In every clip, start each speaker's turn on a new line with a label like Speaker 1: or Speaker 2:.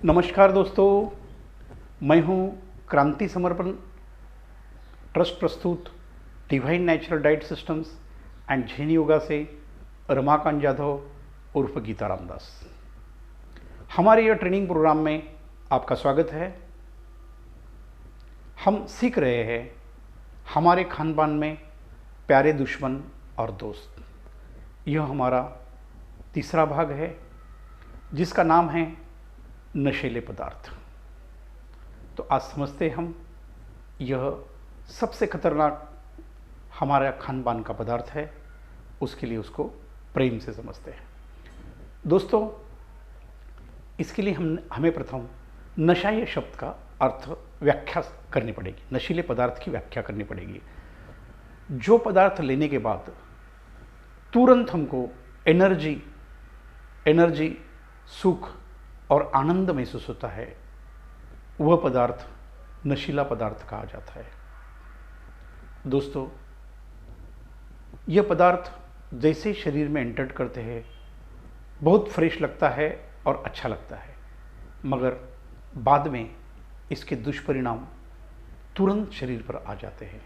Speaker 1: नमस्कार दोस्तों, मैं हूं क्रांति समर्पण ट्रस्ट प्रस्तुत divine natural diet systems and Jain yoga से रमाकांत जाधव उर्फ गीता रामदास। हमारे यह ट्रेनिंग प्रोग्राम में आपका स्वागत है। हम सीख रहे हैं हमारे खान पान में प्यारे दुश्मन और दोस्त। यह हमारा तीसरा भाग है जिसका नाम है नशीले पदार्थ। तो आज समझते हम यह सबसे खतरनाक हमारा खान पान का पदार्थ है, उसके लिए उसको प्रेम से समझते हैं। दोस्तों, इसके लिए हमें प्रथम नशा ये शब्द का अर्थ व्याख्या करनी पड़ेगी, नशीले पदार्थ की व्याख्या करनी पड़ेगी। जो पदार्थ लेने के बाद तुरंत हमको एनर्जी, सुख और आनंद महसूस होता है, वह पदार्थ नशीला पदार्थ कहा जाता है। दोस्तों, यह पदार्थ जैसे शरीर में एंटर करते हैं बहुत फ्रेश लगता है और अच्छा लगता है, मगर बाद में इसके दुष्परिणाम तुरंत शरीर पर आ जाते हैं।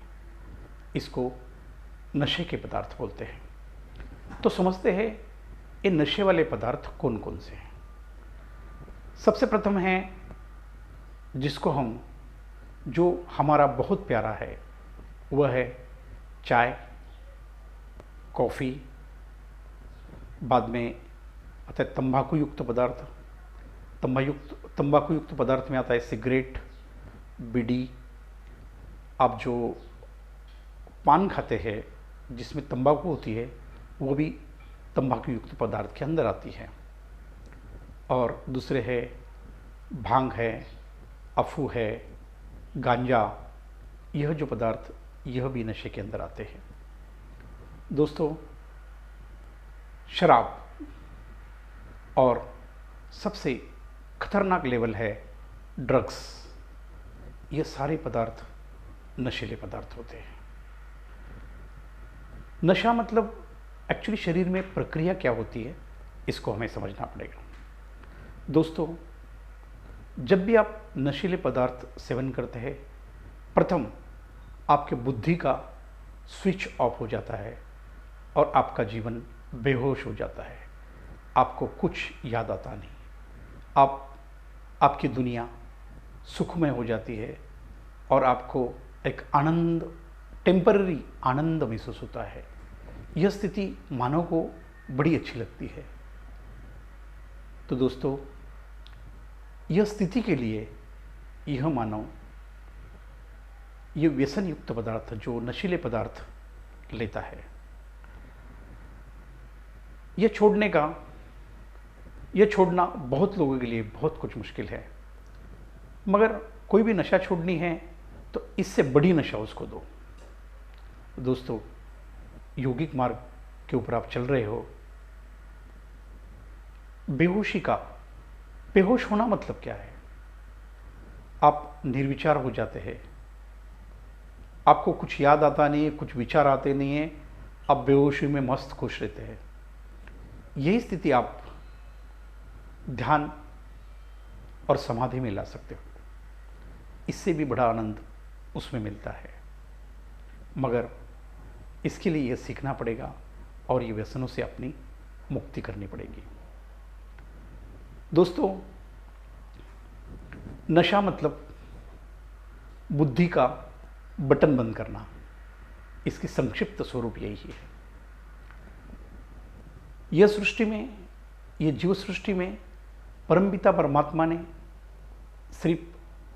Speaker 1: इसको नशे के पदार्थ बोलते हैं। तो समझते हैं ये नशे वाले पदार्थ कौन कौन से हैं। सबसे प्रथम है जिसको हम, जो हमारा बहुत प्यारा है, वह है चाय, कॉफ़ी। बाद में आता है तंबाकू युक्त पदार्थ। तंबाकू युक्त पदार्थ में आता है सिगरेट, बीड़ी। आप जो पान खाते हैं जिसमें तंबाकू होती है, वो भी तंबाकू युक्त पदार्थ के अंदर आती है। और दूसरे है भांग है, अफू है, गांजा। यह जो पदार्थ, यह भी नशे के अंदर आते हैं। दोस्तों, शराब और सबसे खतरनाक लेवल है ड्रग्स। ये सारे पदार्थ नशीले पदार्थ होते हैं। नशा मतलब एक्चुअली शरीर में प्रक्रिया क्या होती है, इसको हमें समझना पड़ेगा। दोस्तों, जब भी आप नशीले पदार्थ सेवन करते हैं, प्रथम आपके बुद्धि का स्विच ऑफ हो जाता है और आपका जीवन बेहोश हो जाता है। आपको कुछ याद आता नहीं। आपकी दुनिया सुखमय हो जाती है और आपको एक टेम्पररी आनंद महसूस होता है। यह स्थिति मानव को बड़ी अच्छी लगती है। तो दोस्तों, यह स्थिति के लिए यह मानव यह व्यसन युक्त पदार्थ, जो नशीले पदार्थ लेता है, यह छोड़ना बहुत लोगों के लिए बहुत कुछ मुश्किल है। मगर कोई भी नशा छोड़नी है तो इससे बड़ी नशा उसको दो। दोस्तों, योगिक मार्ग के ऊपर आप चल रहे हो, बेहोश होना मतलब क्या है? आप निर्विचार हो जाते हैं, आपको कुछ याद आता नहीं है, कुछ विचार आते नहीं है, आप बेहोशी में मस्त खुश रहते हैं। यही स्थिति आप ध्यान और समाधि में ला सकते हो। इससे भी बड़ा आनंद उसमें मिलता है। मगर इसके लिए यह सीखना पड़ेगा और ये व्यसनों से अपनी मुक्ति करनी पड़ेगी। दोस्तों, नशा मतलब बुद्धि का बटन बंद करना। इसकी संक्षिप्त स्वरूप यही है। यह जीव सृष्टि में परमपिता परमात्मा ने सिर्फ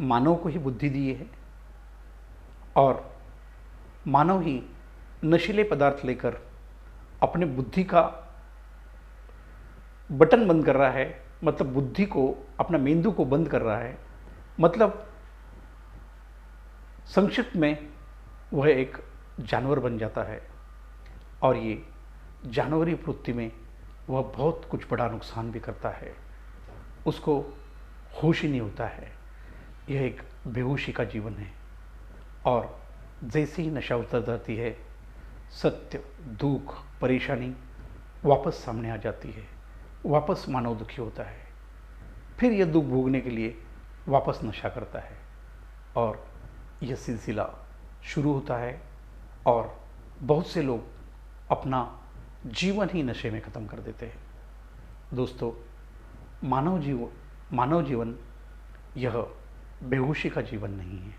Speaker 1: मानव को ही बुद्धि दी है और मानव ही नशीले पदार्थ लेकर अपने बुद्धि का बटन बंद कर रहा है। मतलब बुद्धि को, अपना मेंदू को बंद कर रहा है। मतलब संक्षिप्त में वह एक जानवर बन जाता है और ये जानवरी प्रवृत्ति में वह बहुत कुछ बड़ा नुकसान भी करता है। उसको होश ही नहीं होता है। यह एक बेहोशी का जीवन है। और जैसे ही नशा उतर जाती है, सत्य, दुख, परेशानी वापस सामने आ जाती है। वापस मानव दुखी होता है। फिर यह दुख भोगने के लिए वापस नशा करता है और यह सिलसिला शुरू होता है और बहुत से लोग अपना जीवन ही नशे में ख़त्म कर देते हैं। दोस्तों, मानव जीवन यह बेहोशी का जीवन नहीं है,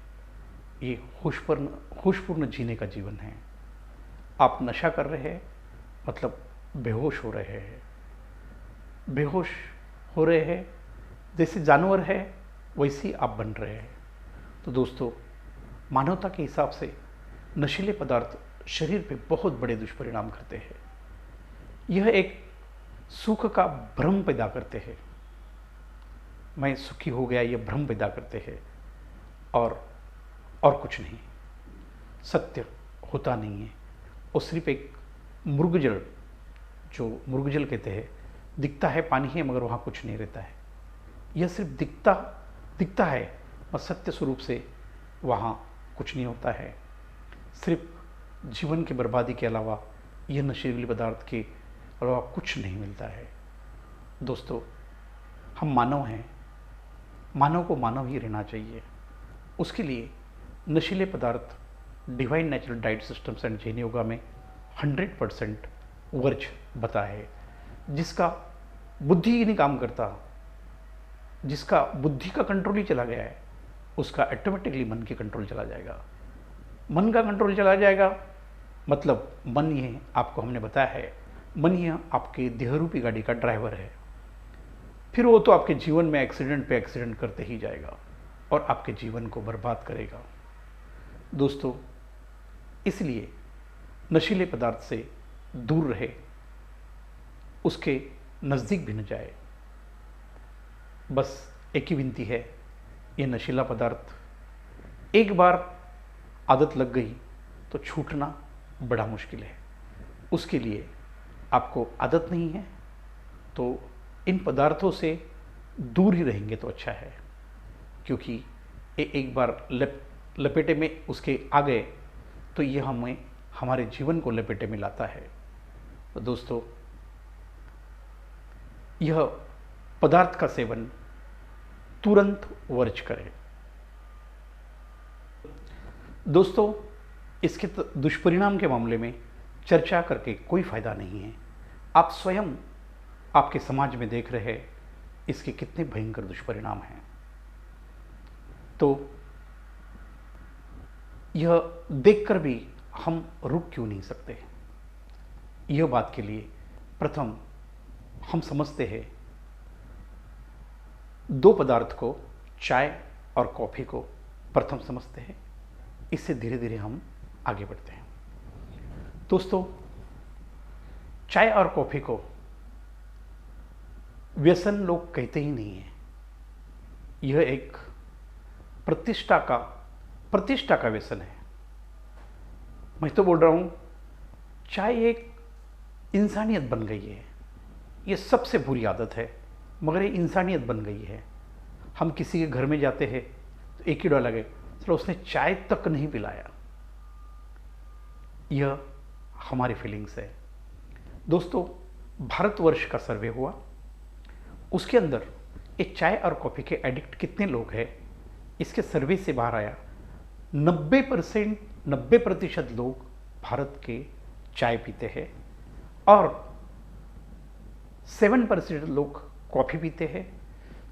Speaker 1: ये होशपूर्ण जीने का जीवन है। आप नशा कर रहे हैं मतलब बेहोश हो रहे हैं। बेहोश हो रहे हैं, जैसे जानवर है वैसे ही आप बन रहे हैं। तो दोस्तों, मानवता के हिसाब से नशीले पदार्थ शरीर पे बहुत बड़े दुष्परिणाम करते हैं। यह एक सुख का भ्रम पैदा करते हैं। मैं सुखी हो गया, यह भ्रम पैदा करते हैं और कुछ नहीं। सत्य होता नहीं है। वो सिर्फ एक मृगजल, जो मृगजल कहते हैं, दिखता है पानी है मगर वहाँ कुछ नहीं रहता है। यह सिर्फ दिखता है और सत्य स्वरूप से वहाँ कुछ नहीं होता है। सिर्फ जीवन की बर्बादी के अलावा यह नशीले पदार्थ के अलावा कुछ नहीं मिलता है। दोस्तों, हम मानव हैं, मानव को मानव ही रहना चाहिए। उसके लिए नशीले पदार्थ divine natural diet systems and Jain yoga में 100% वर्ज बता है। जिसका बुद्धि ही नहीं काम करता, जिसका बुद्धि का कंट्रोल ही चला गया है, उसका ऑटोमेटिकली मन की कंट्रोल चला जाएगा। मन का कंट्रोल चला जाएगा मतलब मन ये आपको हमने बताया है, मन ये आपके देहरूपी गाड़ी का ड्राइवर है। फिर वो तो आपके जीवन में एक्सीडेंट पे एक्सीडेंट करते ही जाएगा और आपके जीवन को बर्बाद करेगा। दोस्तों, इसलिए नशीले पदार्थ से दूर रहे, उसके नज़दीक भी न जाए। बस एक ही विनती है, ये नशीला पदार्थ एक बार आदत लग गई तो छूटना बड़ा मुश्किल है। उसके लिए आपको आदत नहीं है तो इन पदार्थों से दूर ही रहेंगे तो अच्छा है, क्योंकि ये एक बार लपेटे में उसके आ गए तो ये हमें हमारे जीवन को लपेटे में लाता है। तो दोस्तों, यह पदार्थ का सेवन तुरंत वर्ज करें। दोस्तों, इसके दुष्परिणाम के मामले में चर्चा करके कोई फायदा नहीं है। आप स्वयं आपके समाज में देख रहे हैं इसके कितने भयंकर दुष्परिणाम हैं। तो यह देखकर भी हम रुक क्यों नहीं सकते? यह बात के लिए प्रथम हम समझते हैं दो पदार्थ को, चाय और कॉफ़ी को प्रथम समझते हैं, इससे धीरे धीरे हम आगे बढ़ते हैं। दोस्तों, चाय और कॉफ़ी को व्यसन लोग कहते ही नहीं है। यह एक प्रतिष्ठा का व्यसन है। मैं तो बोल रहा हूं, चाय एक इंसानियत बन गई है। यह सबसे बुरी आदत है मगर ये इंसानियत बन गई है। हम किसी के घर में जाते हैं तो एक ही डर लगे, चलो उसने चाय तक नहीं पिलाया। यह हमारी फीलिंग्स है। दोस्तों, भारतवर्ष का सर्वे हुआ, उसके अंदर एक चाय और कॉफ़ी के एडिक्ट कितने लोग हैं, इसके सर्वे से बाहर आया 90% लोग भारत के चाय पीते हैं और 7% लोग कॉफ़ी पीते हैं।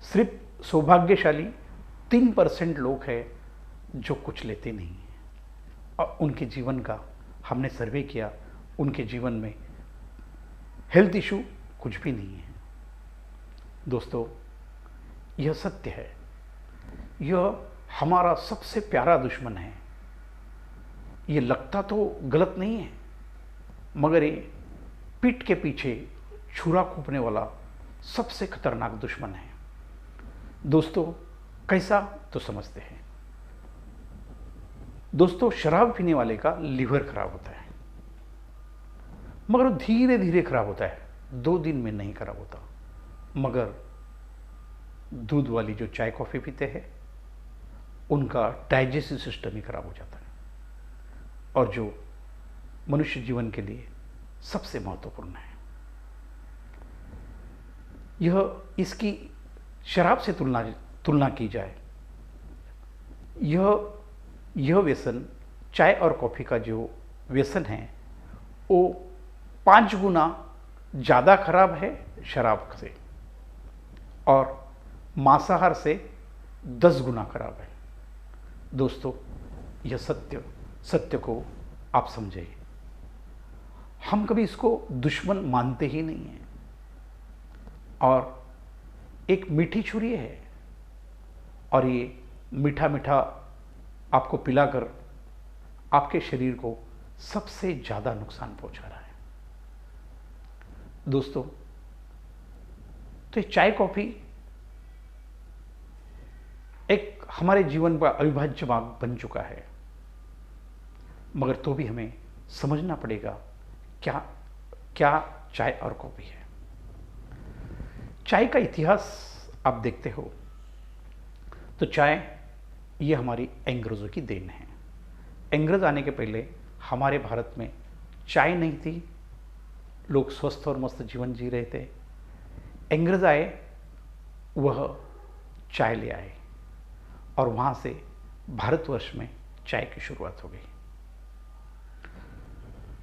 Speaker 1: सिर्फ सौभाग्यशाली 3% लोग हैं जो कुछ लेते नहीं हैं और उनके जीवन का हमने सर्वे किया, उनके जीवन में हेल्थ इशू कुछ भी नहीं है। दोस्तों, यह सत्य है, यह हमारा सबसे प्यारा दुश्मन है। ये लगता तो गलत नहीं है मगर ये पीठ के पीछे छुरा घोंपने वाला सबसे खतरनाक दुश्मन है। दोस्तों, कैसा तो समझते हैं। दोस्तों, शराब पीने वाले का लीवर खराब होता है मगर धीरे धीरे खराब होता है, 2 दिन में नहीं खराब होता। मगर दूध वाली जो चाय कॉफ़ी पीते हैं उनका डाइजेस्टिव सिस्टम ही खराब हो जाता है और जो मनुष्य जीवन के लिए सबसे महत्वपूर्ण है। यह इसकी शराब से तुलना की जाए, यह व्यसन, चाय और कॉफ़ी का जो व्यसन है वो 5 गुना ज़्यादा खराब है शराब से, और मांसाहार से 10 गुना खराब है। दोस्तों, यह सत्य को आप समझिए। हम कभी इसको दुश्मन मानते ही नहीं हैं, और एक मीठी छुरी है, और ये मीठा मीठा आपको पिलाकर आपके शरीर को सबसे ज़्यादा नुकसान पहुंचा रहा है। दोस्तों, तो ये चाय कॉफ़ी एक हमारे जीवन का अविभाज्य भाग बन चुका है, मगर तो भी हमें समझना पड़ेगा क्या क्या चाय और कॉफ़ी है। चाय का इतिहास आप देखते हो तो चाय ये हमारी अंग्रेज़ों की देन है। अंग्रेज़ आने के पहले हमारे भारत में चाय नहीं थी, लोग स्वस्थ और मस्त जीवन जी रहे थे। अंग्रेज़ आए, वह चाय ले आए, और वहाँ से भारतवर्ष में चाय की शुरुआत हो गई।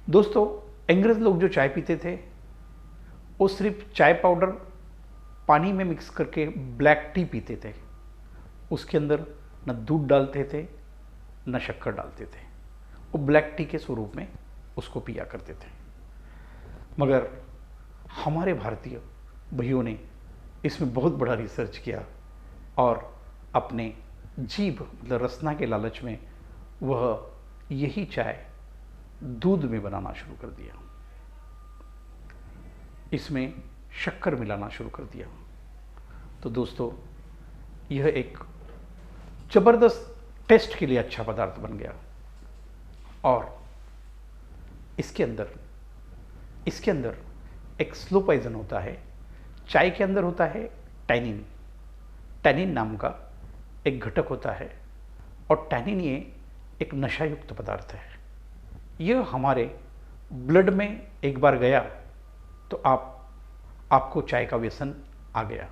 Speaker 1: दोस्तों, अंग्रेज़ लोग जो चाय पीते थे वो सिर्फ चाय पाउडर पानी में मिक्स करके ब्लैक टी पीते थे। उसके अंदर न दूध डालते थे न शक्कर डालते थे, वो ब्लैक टी के स्वरूप में उसको पिया करते थे। मगर हमारे भारतीय भाइयों ने इसमें बहुत बड़ा रिसर्च किया, और अपने जीभ मतलब रसना के लालच में वह यही चाय दूध में बनाना शुरू कर दिया, इसमें शक्कर मिलाना शुरू कर दिया। तो दोस्तों, यह एक ज़बरदस्त टेस्ट के लिए अच्छा पदार्थ बन गया, और इसके अंदर एक स्लो पॉइजन होता है। चाय के अंदर होता है टैनिन नाम का एक घटक होता है, और टैनिन ये एक नशायुक्त पदार्थ है। यह हमारे ब्लड में एक बार गया तो आपको चाय का व्यसन आ गया,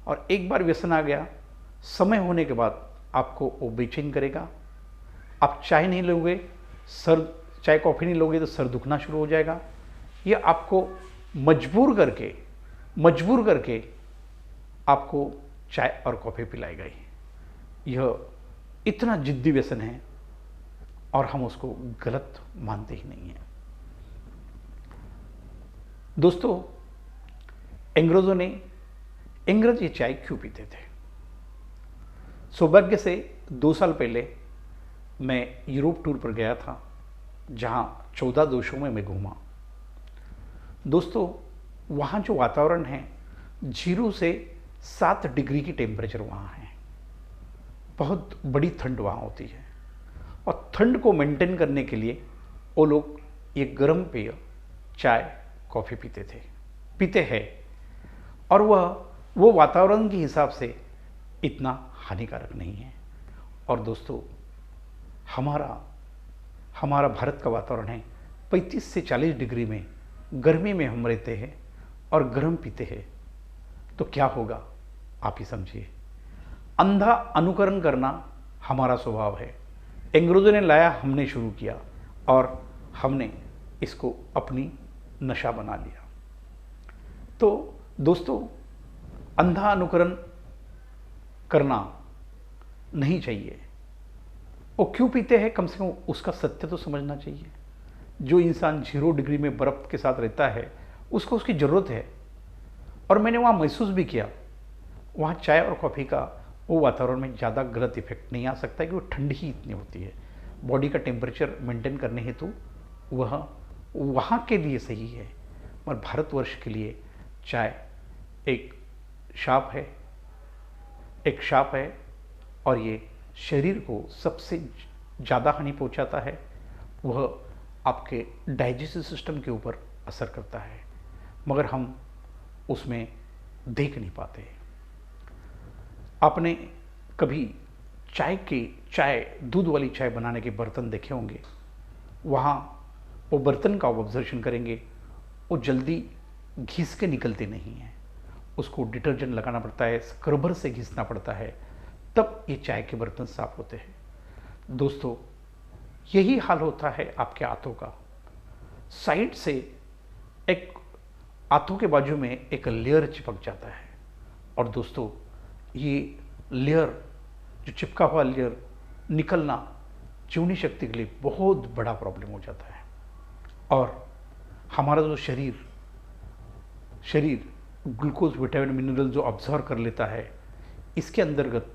Speaker 1: और एक बार व्यसन आ गया, समय होने के बाद आपको वो बेचैन करेगा। आप चाय नहीं लोगे, चाय कॉफ़ी नहीं लोगे तो सर दुखना शुरू हो जाएगा। यह आपको मजबूर करके आपको चाय और कॉफ़ी पिलाएगा ही। यह इतना जिद्दी व्यसन है, और हम उसको गलत मानते ही नहीं हैं। दोस्तों, अंग्रेज ये चाय क्यों पीते थे? सौभाग्य से 2 साल पहले मैं यूरोप टूर पर गया था, जहां 14 देशों में मैं घूमा। दोस्तों, वहाँ जो वातावरण है, 0 से 7 डिग्री की टेम्परेचर वहाँ है। बहुत बड़ी ठंड वहाँ होती है, और ठंड को मेंटेन करने के लिए वो लोग ये गर्म पेय चाय कॉफ़ी पीते हैं, और वो वातावरण के हिसाब से इतना हानिकारक नहीं है। और दोस्तों, हमारा भारत का वातावरण है 35 से 40 डिग्री में, गर्मी में हम रहते हैं और गर्म पीते हैं, तो क्या होगा आप ही समझिए। अंधा अनुकरण करना हमारा स्वभाव है। अंग्रेज़ों ने लाया, हमने शुरू किया, और हमने इसको अपनी नशा बना लिया। तो दोस्तों, अंधा अनुकरण करना नहीं चाहिए। वो क्यों पीते हैं, कम से कम उसका सत्य तो समझना चाहिए। जो इंसान 0 डिग्री में बर्फ़ के साथ रहता है, उसको उसकी ज़रूरत है। और मैंने वहाँ महसूस भी किया, वहाँ चाय और कॉफ़ी का वो वातावरण में ज़्यादा गलत इफेक्ट नहीं आ सकता, कि वो ठंड ही इतनी होती है। बॉडी का टेम्परेचर मेंटेन करने हेतु वह वहाँ के लिए सही है, पर भारतवर्ष के लिए चाय एक शाप है, और ये शरीर को सबसे ज़्यादा हानि पहुँचाता है। वह आपके डाइजेस्टिव सिस्टम के ऊपर असर करता है, मगर हम उसमें देख नहीं पाते। आपने कभी दूध वाली चाय बनाने के बर्तन देखे होंगे। वहाँ वो बर्तन का ऑब्जर्वेशन करेंगे, वो जल्दी घिस के निकलते नहीं हैं। उसको डिटर्जेंट लगाना पड़ता है, स्क्रबर से घिसना पड़ता है, तब ये चाय के बर्तन साफ होते हैं। दोस्तों, यही हाल होता है आपके हाथों का। साइड से एक हाथों के बाजू में एक लेयर चिपक जाता है, और दोस्तों ये लेयर, जो चिपका हुआ लेयर निकलना जीवनी शक्ति के लिए बहुत बड़ा प्रॉब्लम हो जाता है। और हमारा जो शरीर ग्लूकोज, विटामिन, मिनरल जो ऑब्जर्व कर लेता है, इसके अंतर्गत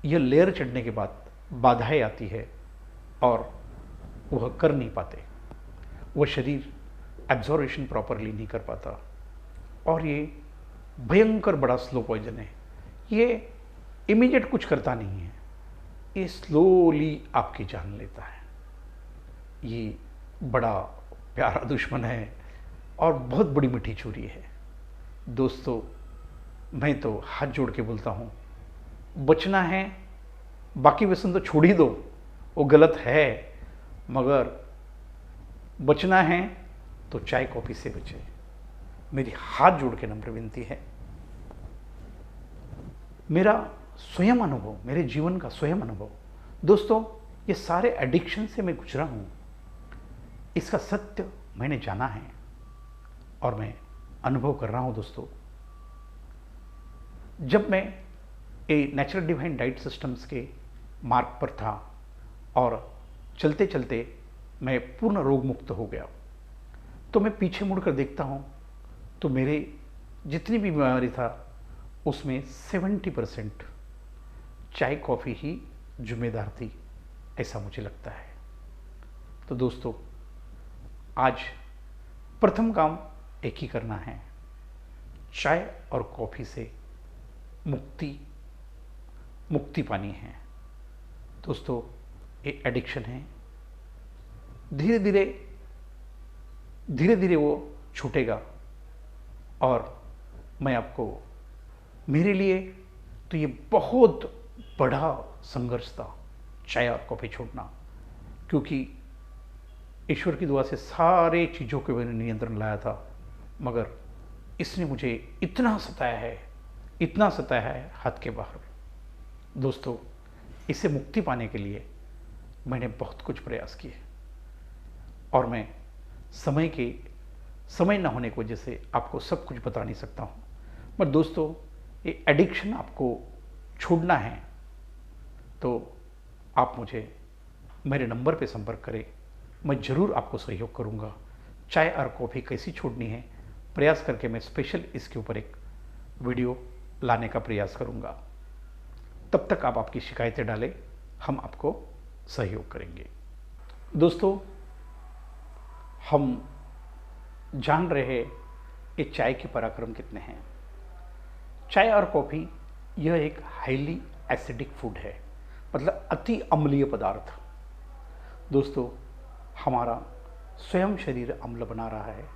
Speaker 1: यह लेयर चढ़ने के बाद बाधाएं आती है और वह कर नहीं पाते, वह शरीर एब्जॉर्वेशन प्रॉपरली नहीं कर पाता, और ये भयंकर बड़ा स्लो पॉइजन है। ये इमीडिएट कुछ करता नहीं है, ये स्लोली आपकी जान लेता है। ये बड़ा प्यारा दुश्मन है और बहुत बड़ी मीठी छुरी है। दोस्तों, मैं तो हाथ जोड़ के बोलता हूँ, बचना है, बाकी व्यसन तो छोड़ ही दो, वो गलत है, मगर बचना है तो चाय कॉफ़ी से बचे। मेरी हाथ जोड़ के नम्र विनती है। मेरा स्वयं अनुभव, मेरे जीवन का स्वयं अनुभव, दोस्तों, ये सारे एडिक्शन से मैं गुजरा हूँ, इसका सत्य मैंने जाना है और मैं अनुभव कर रहा हूँ। दोस्तों, जब मैं a natural divine diet systems के मार्ग पर था और चलते चलते मैं पूर्ण रोग मुक्त हो गया, तो मैं पीछे मुड़कर देखता हूँ तो मेरे जितनी भी बीमारी था उसमें 70% चाय कॉफ़ी ही जिम्मेदार थी, ऐसा मुझे लगता है। तो दोस्तों, आज प्रथम काम एक ही करना है, चाय और कॉफ़ी से मुक्ति पानी है। दोस्तों, ये एडिक्शन है, धीरे धीरे वो छूटेगा। और मैं आपको, मेरे लिए तो ये बहुत बड़ा संघर्ष था चाय और कॉफ़ी छोड़ना, क्योंकि ईश्वर की दुआ से सारे चीज़ों के मैंने नियंत्रण लाया था, मगर इसने मुझे इतना सताया है हाथ के बाहर। दोस्तों, इससे मुक्ति पाने के लिए मैंने बहुत कुछ प्रयास किए, और मैं समय न होने की वजह से आपको सब कुछ बता नहीं सकता हूँ। पर दोस्तों, ये एडिक्शन आपको छोड़ना है तो आप मुझे मेरे नंबर पे संपर्क करें, मैं ज़रूर आपको सहयोग करूँगा। चाय और कॉफ़ी कैसी छोड़नी है, प्रयास करके मैं स्पेशल इसके ऊपर एक वीडियो लाने का प्रयास करूँगा। तब तक आप आपकी शिकायतें डालें, हम आपको सहयोग करेंगे। दोस्तों, हम जान रहे हैं कि चाय के पराक्रम कितने हैं। चाय और कॉफ़ी यह एक हाईली एसिडिक फूड है, मतलब अति अम्लीय पदार्थ। दोस्तों, हमारा स्वयं शरीर अम्ल बना रहा है,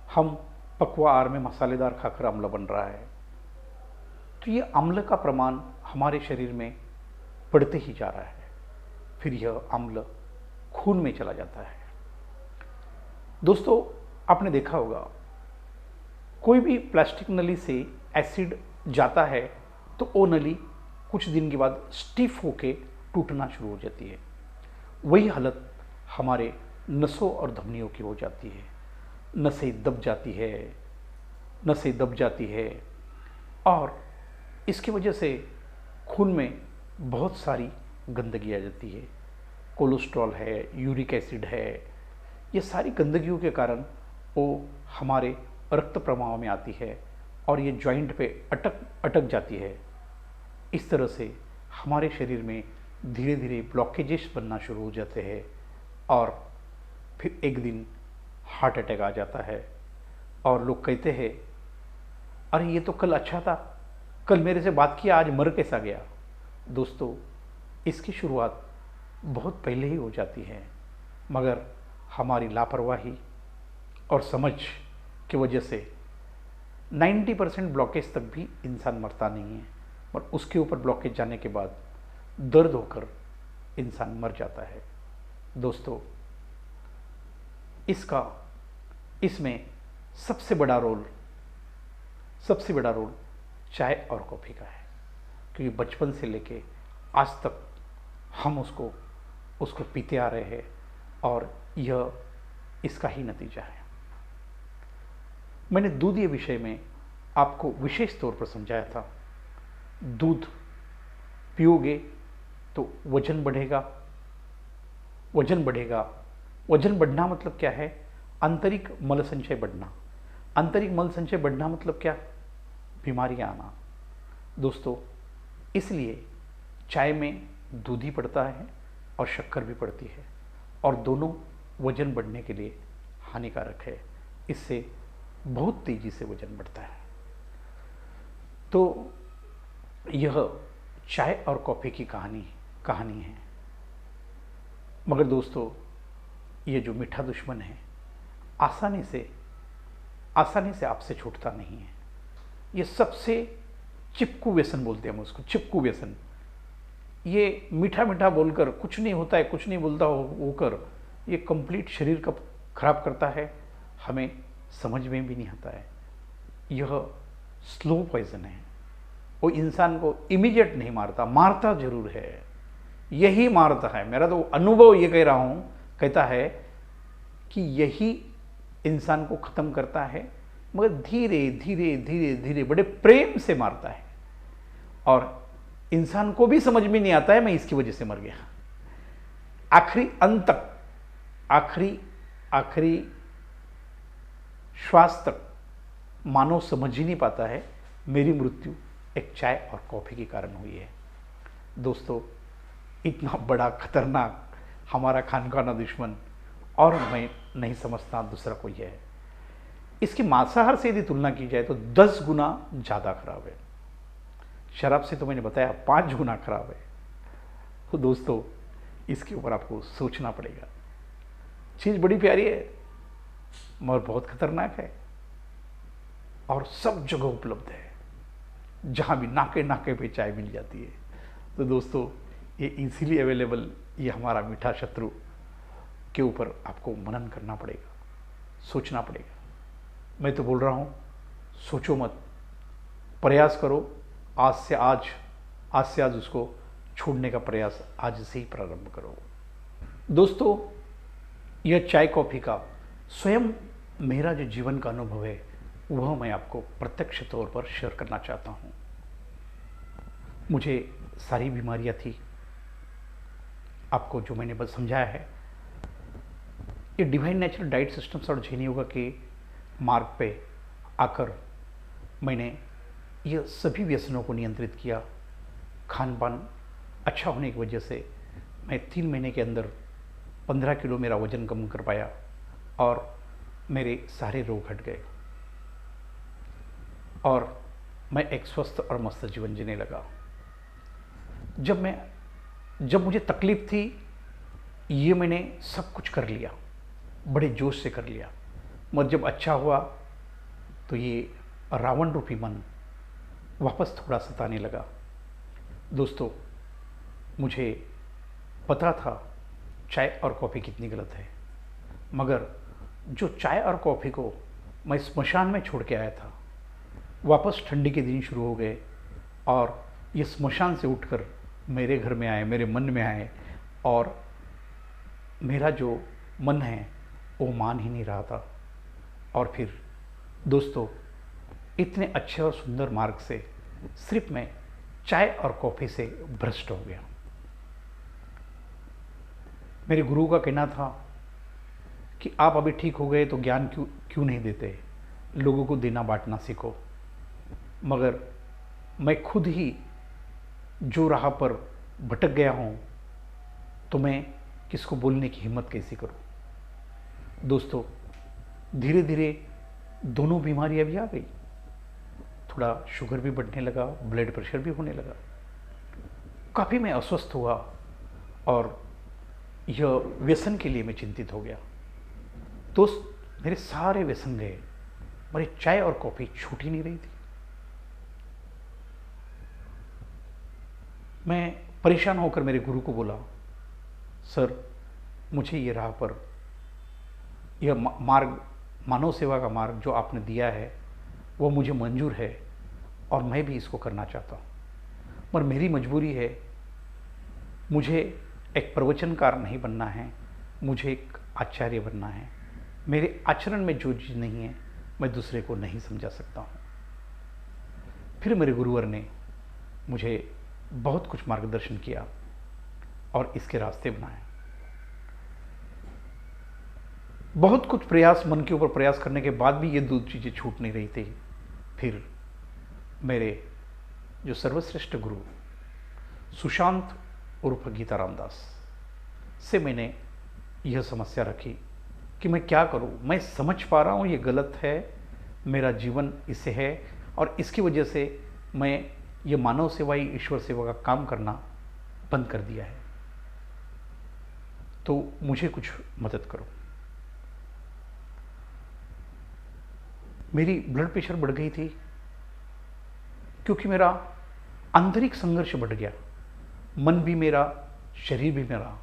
Speaker 1: हम पकवा आहार में मसालेदार खाकर अम्ल बन रहा है, तो ये अम्ल का प्रमाण हमारे शरीर में बढ़ते ही जा रहा है, फिर यह अम्ल खून में चला जाता है। दोस्तों, आपने देखा होगा, कोई भी प्लास्टिक नली से एसिड जाता है तो वो नली कुछ दिन के बाद स्टिफ होके टूटना शुरू हो जाती है। वही हालत हमारे नसों और धमनियों की हो जाती है, नसें दब जाती है और इसकी वजह से खून में बहुत सारी गंदगी आ जाती है। कोलेस्ट्रॉल है, यूरिक एसिड है, ये सारी गंदगियों के कारण वो हमारे रक्त प्रवाह में आती है और ये जॉइंट पे अटक जाती है। इस तरह से हमारे शरीर में धीरे धीरे ब्लॉकेजेस बनना शुरू हो जाते हैं और फिर एक दिन हार्ट अटैक आ जाता है और लोग कहते हैं, अरे ये तो कल अच्छा था, कल मेरे से बात किया, आज मर कैसा गया। दोस्तों, इसकी शुरुआत बहुत पहले ही हो जाती है, मगर हमारी लापरवाही और समझ की वजह से 90% ब्लॉकेज तक भी इंसान मरता नहीं है, और उसके ऊपर ब्लॉकेज जाने के बाद दर्द होकर इंसान मर जाता है। दोस्तों, इसमें सबसे बड़ा रोल सबसे बड़ा रोल चाय और कॉफ़ी का है, क्योंकि बचपन से लेके आज तक हम उसको उसको पीते आ रहे हैं और यह इसका ही नतीजा है। मैंने दूधीय विषय में आपको विशेष तौर पर समझाया था। दूध पियोगे तो वजन बढ़ेगा। वजन बढ़ेगा, वजन बढ़ना मतलब क्या है? आंतरिक मल संचय बढ़ना। आंतरिक मल संचय बढ़ना मतलब क्या? बीमारियां आना। दोस्तों, इसलिए चाय में दूध ही पड़ता है और शक्कर भी पड़ती है, और दोनों वजन बढ़ने के लिए हानिकारक है। इससे बहुत तेजी से वजन बढ़ता है। तो यह चाय और कॉफ़ी की कहानी है। मगर दोस्तों, ये जो मीठा दुश्मन है आसानी से आपसे छूटता नहीं है। ये सबसे चिपकू व्यसन बोलते हैं हम उसको, चिपकू व्यसन। ये मीठा मीठा बोलकर कुछ नहीं होता है, कुछ नहीं बोलता होकर ये कंप्लीट शरीर का खराब करता है, हमें समझ में भी नहीं आता है। यह स्लो पॉइजन है। वो इंसान को इमीडिएट नहीं मारता, मारता जरूर है, यही मारता है। मेरा तो अनुभव ये कह रहा हूं, कहता है कि यही इंसान को खत्म करता है, मगर धीरे धीरे धीरे धीरे बड़े प्रेम से मारता है, और इंसान को भी समझ में नहीं आता है मैं इसकी वजह से मर गया। आखिरी अंत तक, आखिरी श्वास तक मानव समझ ही नहीं पाता है मेरी मृत्यु एक चाय और कॉफ़ी के कारण हुई है। दोस्तों, इतना बड़ा खतरनाक हमारा खानखाना दुश्मन और मैं नहीं समझता दूसरा कोई है। इसकी मांसाहार से यदि तुलना की जाए तो 10 गुना ज़्यादा खराब है। शराब से तो मैंने बताया 5 गुना खराब है। तो दोस्तों, इसके ऊपर आपको सोचना पड़ेगा। चीज़ बड़ी प्यारी है मगर बहुत खतरनाक है, और सब जगह उपलब्ध है, जहाँ भी नाके नाके पे चाय मिल जाती है। तो दोस्तों, ये इजीली अवेलेबल ये हमारा मीठा शत्रु के ऊपर आपको मनन करना पड़ेगा, सोचना पड़ेगा। मैं तो बोल रहा हूँ, सोचो मत, प्रयास करो। आज से आज उसको छोड़ने का प्रयास आज से ही प्रारंभ करो। दोस्तों, यह चाय कॉफ़ी का स्वयं मेरा जो जीवन का अनुभव है वह मैं आपको प्रत्यक्ष तौर पर शेयर करना चाहता हूँ। मुझे सारी बीमारियाँ थी, आपको जो मैंने बस समझाया है, ये डिवाइन नेचुरल डाइट सिस्टम्स और जैन योगा के मार्ग पे आकर मैंने ये सभी व्यसनों को नियंत्रित किया। खान पान अच्छा होने की वजह से मैं 3 महीने के अंदर 15 किलो मेरा वजन कम कर पाया, और मेरे सारे रोग हट गए, और मैं एक स्वस्थ और मस्त जीवन जीने लगा। जब मुझे तकलीफ थी, ये मैंने सब कुछ कर लिया, बड़े जोश से कर लिया, मगर जब अच्छा हुआ तो ये रावण रूपी मन वापस थोड़ा सताने लगा। दोस्तों, मुझे पता था चाय और कॉफ़ी कितनी गलत है, मगर जो चाय और कॉफ़ी को मैं स्मशान में छोड़ के आया था, वापस ठंडी के दिन शुरू हो गए, और ये स्मशान से उठकर मेरे घर में आए, मेरे मन में आए, और मेरा जो मन है वो मान ही नहीं रहा था। और फिर दोस्तों, इतने अच्छे और सुंदर मार्ग से सिर्फ मैं चाय और कॉफ़ी से भ्रष्ट हो गया। मेरे गुरु का कहना था कि आप अभी ठीक हो गए तो ज्ञान क्यों नहीं देते, लोगों को देना बांटना सीखो। मगर मैं खुद ही जो राह पर भटक गया हूँ, तो मैं किसको बोलने की हिम्मत कैसे करूँ। दोस्तों, धीरे धीरे दोनों बीमारियाँ भी आ गई, थोड़ा शुगर भी बढ़ने लगा, ब्लड प्रेशर भी होने लगा, काफ़ी मैं अस्वस्थ हुआ, और यह व्यसन के लिए मैं चिंतित हो गया। दोस्त, मेरे सारे व्यसन गए, मेरी चाय और कॉफ़ी छूट ही नहीं रही थी। मैं परेशान होकर मेरे गुरु को बोला, सर, मुझे ये राह पर, यह मार्ग, मानव सेवा का मार्ग जो आपने दिया है, वो मुझे मंजूर है और मैं भी इसको करना चाहता हूँ। मगर मेरी मजबूरी है, मुझे एक प्रवचनकार नहीं बनना है, मुझे एक आचार्य बनना है। मेरे आचरण में जो चीज़ नहीं है मैं दूसरे को नहीं समझा सकता हूँ। फिर मेरे गुरुवर ने मुझे बहुत कुछ मार्गदर्शन किया और इसके रास्ते बनाए। बहुत कुछ प्रयास, मन के ऊपर प्रयास करने के बाद भी ये दो चीज़ें छूट नहीं रही थी। फिर मेरे जो सर्वश्रेष्ठ गुरु सुशांत उर्फ गीता रामदास से मैंने यह समस्या रखी कि मैं क्या करूं। मैं समझ पा रहा हूं ये गलत है, मेरा जीवन इससे है और इसकी वजह से मैं ये मानव सेवा, ईश्वर सेवा का काम करना बंद कर दिया है, तो मुझे कुछ मदद करो। मेरी ब्लड प्रेशर बढ़ गई थी क्योंकि मेरा आंतरिक संघर्ष बढ़ गया। मन भी मेरा, शरीर भी मेरा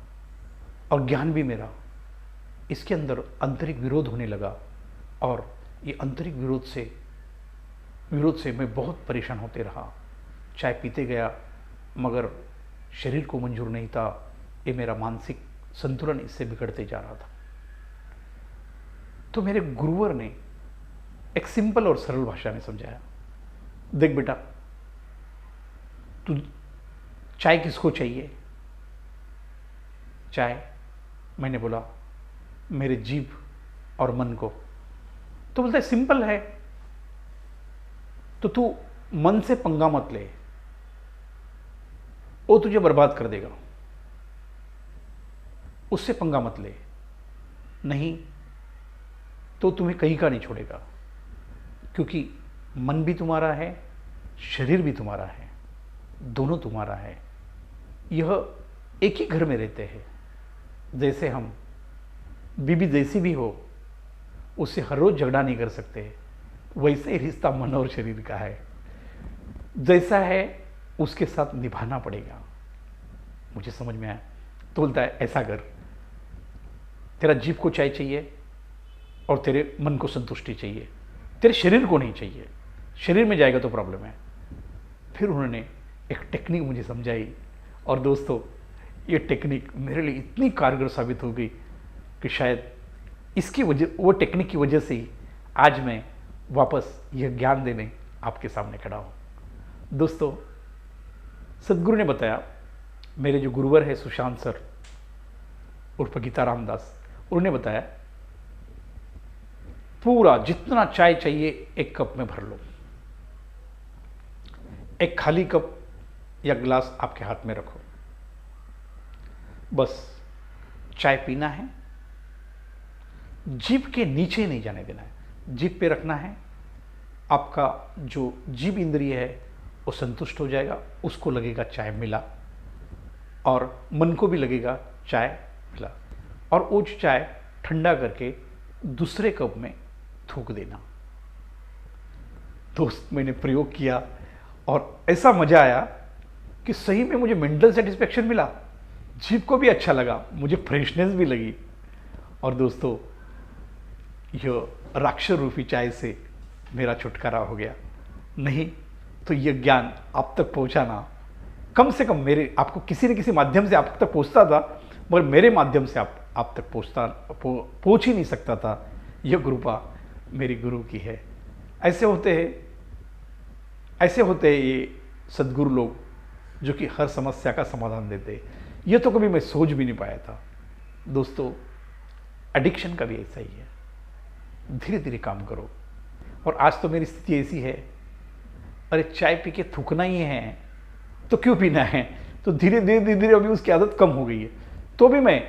Speaker 1: और ज्ञान भी मेरा, इसके अंदर आंतरिक विरोध होने लगा और ये आंतरिक विरोध से मैं बहुत परेशान होते रहा। चाय पीते गया मगर शरीर को मंजूर नहीं था। ये मेरा मानसिक संतुलन इससे बिगड़ते जा रहा था। तो मेरे गुरुवर ने एक सिंपल और सरल भाषा में समझाया, देख बेटा, तू चाय किसको चाहिए? चाय, मैंने बोला मेरे जीभ और मन को। तो बोलता है सिंपल है, तो तू मन से पंगा मत ले, वो तुझे बर्बाद कर देगा। उससे पंगा मत ले, नहीं तो तुम्हें कहीं का नहीं छोड़ेगा, क्योंकि मन भी तुम्हारा है, शरीर भी तुम्हारा है, दोनों तुम्हारा है। यह एक ही घर में रहते हैं। जैसे हम बीबी जैसी भी हो उससे हर रोज झगड़ा नहीं कर सकते, वैसे ही रिश्ता मन और शरीर का है। जैसा है उसके साथ निभाना पड़ेगा। मुझे समझ में आया। तो बोलता है ऐसा कर, तेरा जीभ को चाय चाहिए और तेरे मन को संतुष्टि चाहिए, तेरे शरीर को नहीं चाहिए। शरीर में जाएगा तो प्रॉब्लम है। फिर उन्होंने एक टेक्निक मुझे समझाई और दोस्तों ये टेक्निक मेरे लिए इतनी कारगर साबित हो गई कि शायद इसकी वजह, वो टेक्निक की वजह से ही आज मैं वापस यह ज्ञान देने आपके सामने खड़ा हूँ। दोस्तों, सदगुरु ने बताया, मेरे जो गुरुवर है सुशांत सर उर्फ गीता रामदास, उन्होंने बताया पूरा जितना चाय चाहिए एक कप में भर लो। एक खाली कप या गिलास आपके हाथ में रखो, बस चाय पीना है, जीभ के नीचे नहीं जाने देना है, जीभ पे रखना है। आपका जो जीभ इंद्रिय है वो संतुष्ट हो जाएगा, उसको लगेगा चाय मिला और मन को भी लगेगा चाय मिला, और वो चाय ठंडा करके दूसरे कप में थूक देना। दोस्त, मैंने प्रयोग किया और ऐसा मजा आया कि सही में मुझे मेंटल सेटिस्फेक्शन मिला, जीभ को भी अच्छा लगा, मुझे फ्रेशनेस भी लगी। और दोस्तों, यह राक्षस रूपी चाय से मेरा छुटकारा हो गया। नहीं तो यह ज्ञान आप तक पहुंचाना, कम से कम मेरे, आपको किसी न किसी माध्यम से आप तक पहुंचता था, मगर मेरे माध्यम से आप तक पहुंच ही नहीं सकता था। यह कृपा मेरी गुरु की है। ऐसे होते हैं ये सद्गुरु लोग जो कि हर समस्या का समाधान देते हैं। ये तो कभी मैं सोच भी नहीं पाया था। दोस्तों, एडिक्शन का भी ऐसा ही है, धीरे धीरे काम करो। और आज तो मेरी स्थिति ऐसी है, अरे चाय पी के थूकना ही है तो क्यों पीना है, तो धीरे धीरे अभी उसकी आदत कम हो गई है। तो भी मैं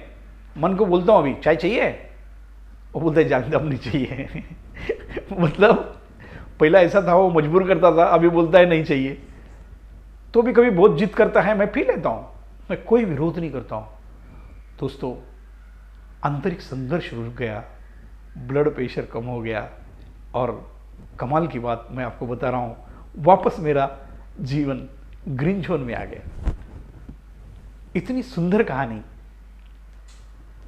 Speaker 1: मन को बोलता हूँ अभी चाय चाहिए, वो बोलता है जान अब नहीं चाहिए। मतलब पहला ऐसा था, वो मजबूर करता था, अभी बोलता है नहीं चाहिए। तो भी कभी बहुत जिद करता है, मैं पी लेता हूँ, मैं कोई विरोध नहीं करता हूँ। दोस्तों, आंतरिक संघर्ष रुक गया, ब्लड प्रेशर कम हो गया और कमाल की बात मैं आपको बता रहा हूँ, वापस मेरा जीवन ग्रीन जोन में आ गया। इतनी सुंदर कहानी।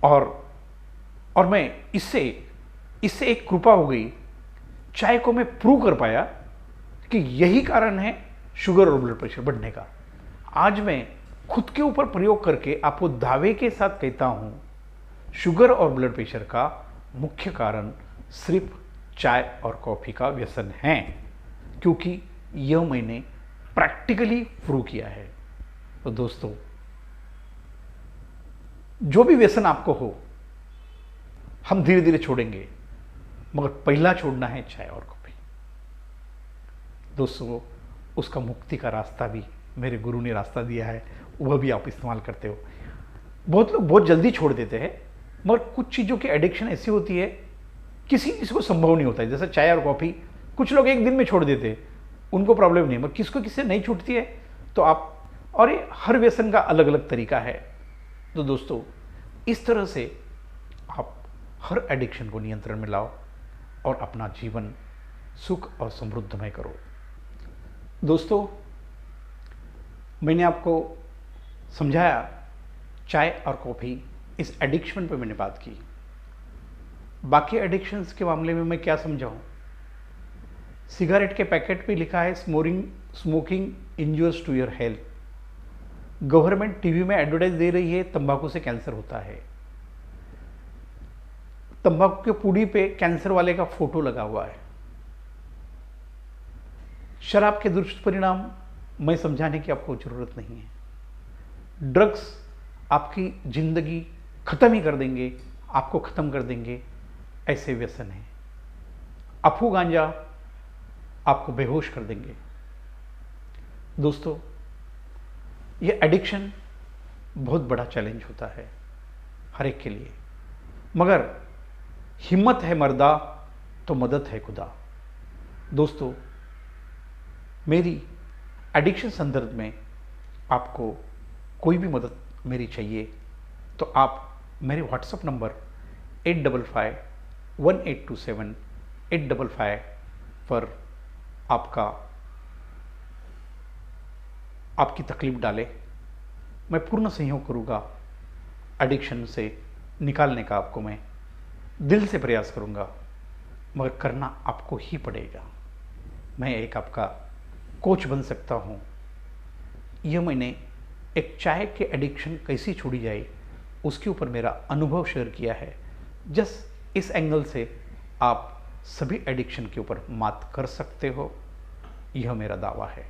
Speaker 1: और मैं इससे एक कृपा हो गई। चाय को मैं प्रूव कर पाया कि यही कारण है शुगर और ब्लड प्रेशर बढ़ने का। आज मैं खुद के ऊपर प्रयोग करके आपको दावे के साथ कहता हूं, शुगर और ब्लड प्रेशर का मुख्य कारण सिर्फ चाय और कॉफी का व्यसन है, क्योंकि यह मैंने प्रैक्टिकली प्रूव किया है। तो दोस्तों, जो भी व्यसन आपको हो, हम धीरे धीरे छोड़ेंगे, मगर पहला छोड़ना है चाय और कॉफी। दोस्तों, उसका मुक्ति का रास्ता भी मेरे गुरु ने रास्ता दिया है, वह भी आप इस्तेमाल करते हो। बहुत लोग बहुत जल्दी छोड़ देते हैं, मगर कुछ चीज़ों की एडिक्शन ऐसी होती है किसी को संभव नहीं होता है। जैसे चाय और कॉफ़ी कुछ लोग एक दिन में छोड़ देते हैं, उनको प्रॉब्लम नहीं, मगर किसको किससे नहीं छूटती है। तो आप, और ये हर व्यसन का अलग अलग तरीका है। तो दोस्तों, इस तरह से आप हर एडिक्शन को नियंत्रण में लाओ और अपना जीवन सुख और समृद्धमय करो। दोस्तों, मैंने आपको समझाया चाय और कॉफ़ी, इस एडिक्शन पे मैंने बात की। बाकी एडिक्शंस के मामले में मैं क्या समझाऊं? सिगरेट के पैकेट पे लिखा है smoking injures to your health. Government TV में एडवर्टाइज दे रही है तंबाकू से कैंसर होता है। तंबाकू के पुड़ी पे कैंसर वाले का फोटो लगा हुआ है। शराब के दुष्परिणाम मैं समझाने की आपको जरूरत नहीं है। ड्रग्स आपकी जिंदगी खत्म ही कर देंगे, आपको खत्म कर देंगे, ऐसे व्यसन है। अफू गांजा आपको बेहोश कर देंगे। दोस्तों, ये एडिक्शन बहुत बड़ा चैलेंज होता है हर एक के लिए, मगर हिम्मत है मर्दा तो मदद है खुदा। दोस्तों, मेरी एडिक्शन संदर्भ में आपको कोई भी मदद मेरी चाहिए तो आप मेरे व्हाट्सएप नंबर 8551827855 पर आपकी तकलीफ डालें। मैं पूर्ण सहयोग करूँगा। एडिक्शन से निकालने का आपको मैं दिल से प्रयास करूँगा, मगर करना आपको ही पड़ेगा। मैं एक आपका कोच बन सकता हूँ। यह मैंने एक चाय के एडिक्शन कैसी छोड़ी जाए उसके ऊपर मेरा अनुभव शेयर किया है। जस्ट इस एंगल से आप सभी एडिक्शन के ऊपर मात कर सकते हो, यह मेरा दावा है।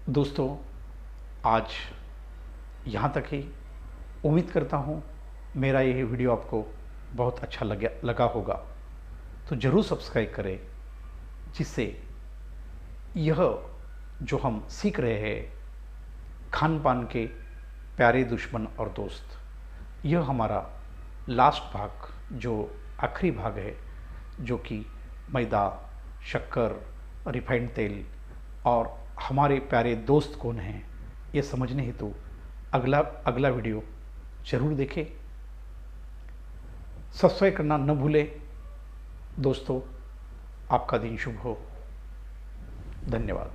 Speaker 1: दोस्तों, आज यहाँ तक ही। उम्मीद करता हूँ मेरा यह वीडियो आपको बहुत अच्छा लगा होगा। तो ज़रूर सब्सक्राइब करें, जिससे यह जो हम सीख रहे हैं खान पान के प्यारे दुश्मन और दोस्त, यह हमारा लास्ट भाग, जो आखिरी भाग है, जो कि मैदा, शक्कर, रिफाइंड तेल और हमारे प्यारे दोस्त कौन हैं, ये समझने हेतु अगला वीडियो जरूर देखें। सब्सक्राइब करना न भूलें। दोस्तों, आपका दिन शुभ हो। धन्यवाद।